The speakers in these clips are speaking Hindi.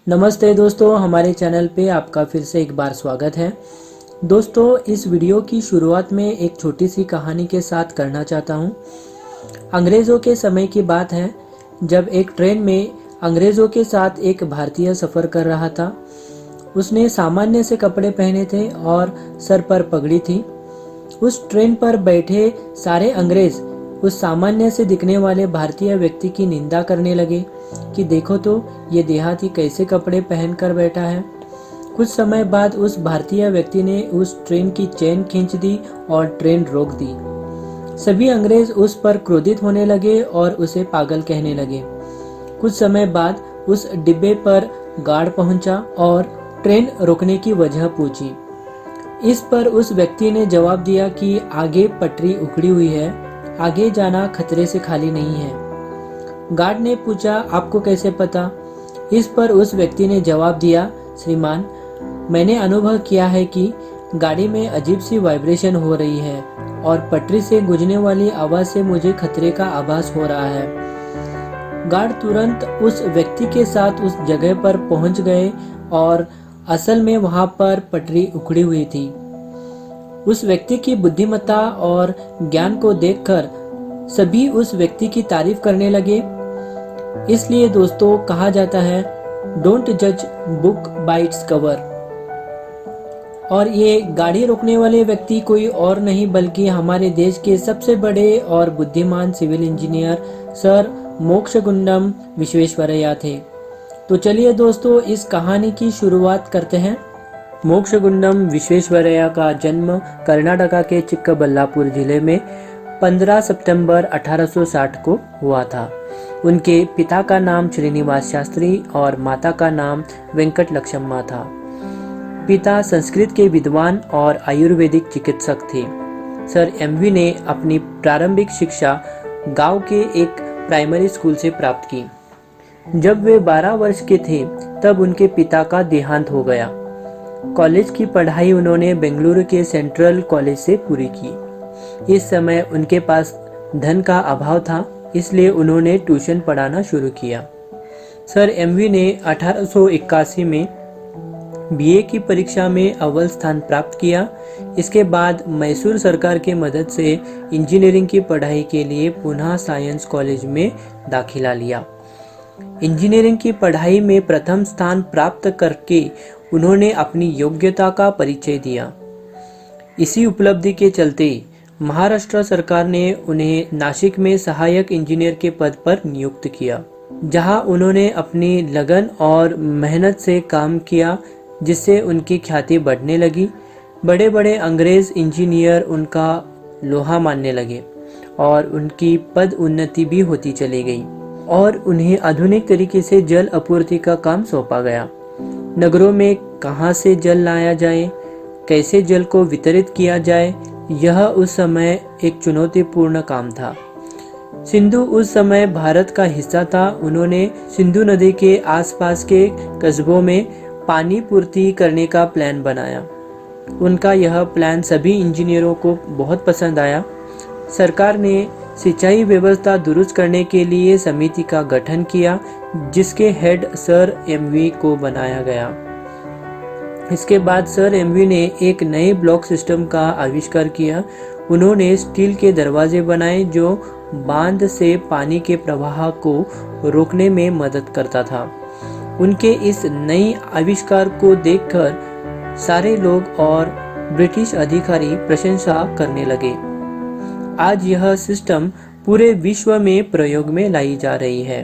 नमस्ते दोस्तों, हमारे चैनल पे आपका फिर से एक बार स्वागत है। दोस्तों, इस वीडियो की शुरुआत में एक छोटी सी कहानी के साथ करना चाहता हूँ। अंग्रेज़ों के समय की बात है, जब एक ट्रेन में अंग्रेज़ों के साथ एक भारतीय सफ़र कर रहा था। उसने सामान्य से कपड़े पहने थे और सर पर पगड़ी थी। उस ट्रेन पर बैठे सारे अंग्रेज़ उस सामान्य से दिखने वाले भारतीय व्यक्ति की निंदा करने लगे कि देखो तो ये देहाती कैसे कपड़े पहन कर बैठा है। कुछ समय बाद उस भारतीय व्यक्ति ने उस ट्रेन की चेन खींच दी और ट्रेन रोक दी। सभी अंग्रेज उस पर क्रोधित होने लगे और उसे पागल कहने लगे। कुछ समय बाद उस डिब्बे पर गार्ड पहुंचा और ट्रेन रोकने की वजह पूछी। इस पर उस व्यक्ति ने जवाब दिया कि आगे पटरी उखड़ी हुई है, आगे जाना खतरे से खाली नहीं है। गार्ड ने पूछा, आपको कैसे पता? इस पर उस व्यक्ति ने जवाब दिया, श्रीमान, मैंने अनुभव किया है कि गाड़ी में अजीब सी वाइब्रेशन हो रही है और पटरी से गुजरने वाली आवाज से मुझे खतरे का आभास हो रहा है। गार्ड तुरंत उस व्यक्ति के साथ उस जगह पर पहुंच गए और असल में वहां पर पटरी उखड़ी हुई थी। उस व्यक्ति की बुद्धिमत्ता और ज्ञान को देखकर सभी उस व्यक्ति की तारीफ करने लगे। इसलिए दोस्तों, कहा जाता है, डोंट जज बुक बाय इट्स कवर। और ये गाड़ी रोकने वाले व्यक्ति कोई और नहीं बल्कि हमारे देश के सबसे बड़े और बुद्धिमान civil engineer sir Mokshagundam Visvesvaraya थे। तो चलिए दोस्तों, इस कहानी की शुरुआत करते हैं। मोक्षगुंडम विश्वेश्वरैया का जन्म कर्नाटका के चिक्कबल्लापुर जिले में 15 सितंबर 1860 को हुआ था। उनके पिता का नाम श्रीनिवास शास्त्री और माता का नाम वेंकट लक्ष्मम्मा था। पिता संस्कृत के विद्वान और आयुर्वेदिक चिकित्सक थे। सर एमवी ने अपनी प्रारंभिक शिक्षा गांव के एक प्राइमरी स्कूल से प्राप्त की। जब वे 12 वर्ष के थे तब उनके पिता का देहांत हो गया। कॉलेज की पढ़ाई उन्होंने बेंगलुरु के सेंट्रल कॉलेज से पूरी की। इस समय उनके पास धन का अभाव था, इसलिए उन्होंने ट्यूशन पढ़ाना शुरू किया। सर एमवी ने 1881 में बीए की परीक्षा में अव्वल स्थान प्राप्त किया। इसके बाद मैसूर सरकार की मदद से इंजीनियरिंग की पढ़ाई के लिए पुनः साइंस कॉलेज में दाखिला लिया। इंजीनियरिंग की पढ़ाई में प्रथम स्थान प्राप्त करके उन्होंने अपनी योग्यता का परिचय दिया। इसी उपलब्धि के चलते महाराष्ट्र सरकार ने उन्हें नासिक में सहायक इंजीनियर के पद पर नियुक्त किया, जहां उन्होंने अपनी लगन और मेहनत से काम किया, जिससे उनकी ख्याति बढ़ने लगी। बड़े बड़े अंग्रेज इंजीनियर उनका लोहा मानने लगे और उनकी पद उन्नति भी होती चली गई और उन्हें आधुनिक तरीके से जल आपूर्ति का काम सौंपा गया। नगरों में कहां से जल लाया जाए, कैसे जल को वितरित किया जाए, यह उस समय एक चुनौतीपूर्ण काम था। सिंधु उस समय भारत का हिस्सा था। उन्होंने सिंधु नदी के आसपास के कस्बों में पानी पूर्ति करने का प्लान बनाया। उनका यह प्लान सभी इंजीनियरों को बहुत पसंद आया। सरकार ने सिंचाई व्यवस्था दुरुस्त करने के लिए समिति का गठन किया, जिसके हेड सर एमवी को बनाया गया। इसके बाद सर एमवी ने एक नए ब्लॉक सिस्टम का आविष्कार किया। उन्होंने स्टील के दरवाजे बनाए जो बांध से पानी के प्रवाह को रोकने में मदद करता था। उनके इस नए आविष्कार को देखकर सारे लोग और ब्रिटिश अधिकारी प्रशंसा करने लगे। आज यह सिस्टम पूरे विश्व में प्रयोग में लाई जा रही है।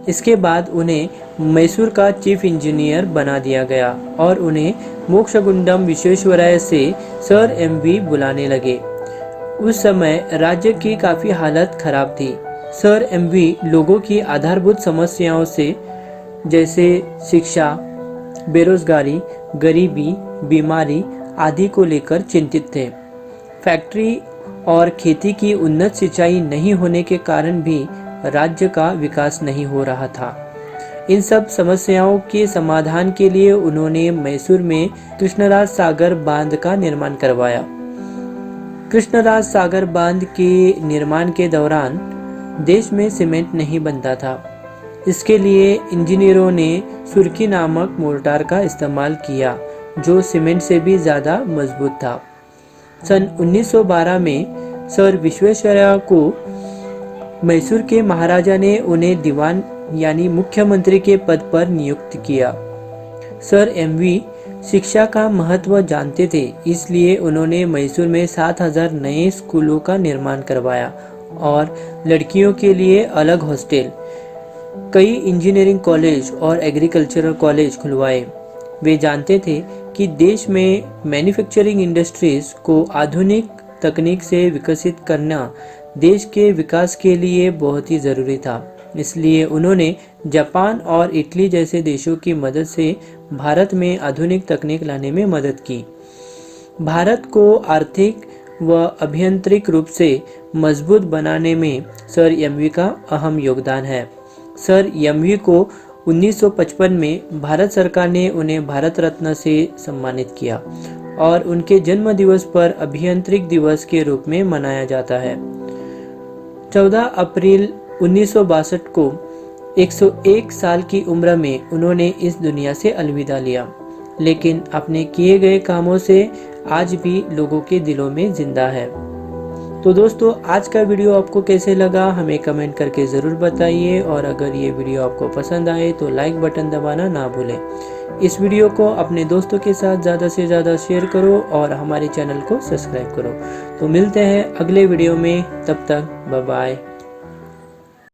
इसके बाद उन्हें मैसूर का चीफ इंजीनियर बना दिया गया और उन्हें मोक्षगुंडम विश्वेश्वरैया से सर एमवी बुलाने लगे। उस समय राज्य की काफी हालत खराब थी। सर एमवी लोगों की आधारभूत समस्याओं से जैसे शिक्षा, बेरोजगारी, गरीबी, बीमारी आदि को लेकर चिंतित थे। फैक्ट्री और खेती की उन्नत सिंचाई नहीं होने के कारण भी राज्य का विकास नहीं हो रहा था। इन सब समस्याओं के समाधान के लिए उन्होंने मैसूर में कृष्णराज सागर बांध का निर्माण करवाया। कृष्णराज सागर बांध के निर्माण के दौरान देश में सीमेंट नहीं बनता था। इसके लिए इंजीनियरों ने सुर्खी नामक मोर्टार का इस्तेमाल किया जो सीमेंट से भी ज़्यादा मजबूत था। सन 1912 में सर विश्वेश्वरैया को मैसूर के महाराजा ने उन्हें दीवान यानी मुख्यमंत्री के पद पर नियुक्त किया। सर एमवी शिक्षा का महत्व जानते थे, इसलिए उन्होंने मैसूर में 7000 नए स्कूलों का निर्माण करवाया और लड़कियों के लिए अलग हॉस्टल, कई इंजीनियरिंग कॉलेज और एग्रीकल्चरल कॉलेज खुलवाए। वे जानते थे कि देश में मैन्युफैक्चरिंग इंडस्ट्रीज को आधुनिक तकनीक से विकसित करना देश के विकास के लिए बहुत ही ज़रूरी था। इसलिए उन्होंने जापान और इटली जैसे देशों की मदद से भारत में आधुनिक तकनीक लाने में मदद की। भारत को आर्थिक व अभियांत्रिक रूप से मजबूत बनाने में सर एमवी का अहम योगदान है। सर एमवी को 1955 में भारत सरकार ने उन्हें भारत रत्न से सम्मानित किया और उनके जन्म दिवस पर अभियांत्रिक दिवस के रूप में मनाया जाता है। 14 अप्रैल 1962 को 101 साल की उम्र में उन्होंने इस दुनिया से अलविदा लिया, लेकिन अपने किए गए कामों से आज भी लोगों के दिलों में जिंदा है। तो दोस्तों, आज का वीडियो आपको कैसे लगा हमें कमेंट करके ज़रूर बताइए और अगर ये वीडियो आपको पसंद आए तो लाइक बटन दबाना ना भूलें। इस वीडियो को अपने दोस्तों के साथ ज़्यादा से ज़्यादा शेयर करो और हमारे चैनल को सब्सक्राइब करो। तो मिलते हैं अगले वीडियो में, तब तक बाय बाय।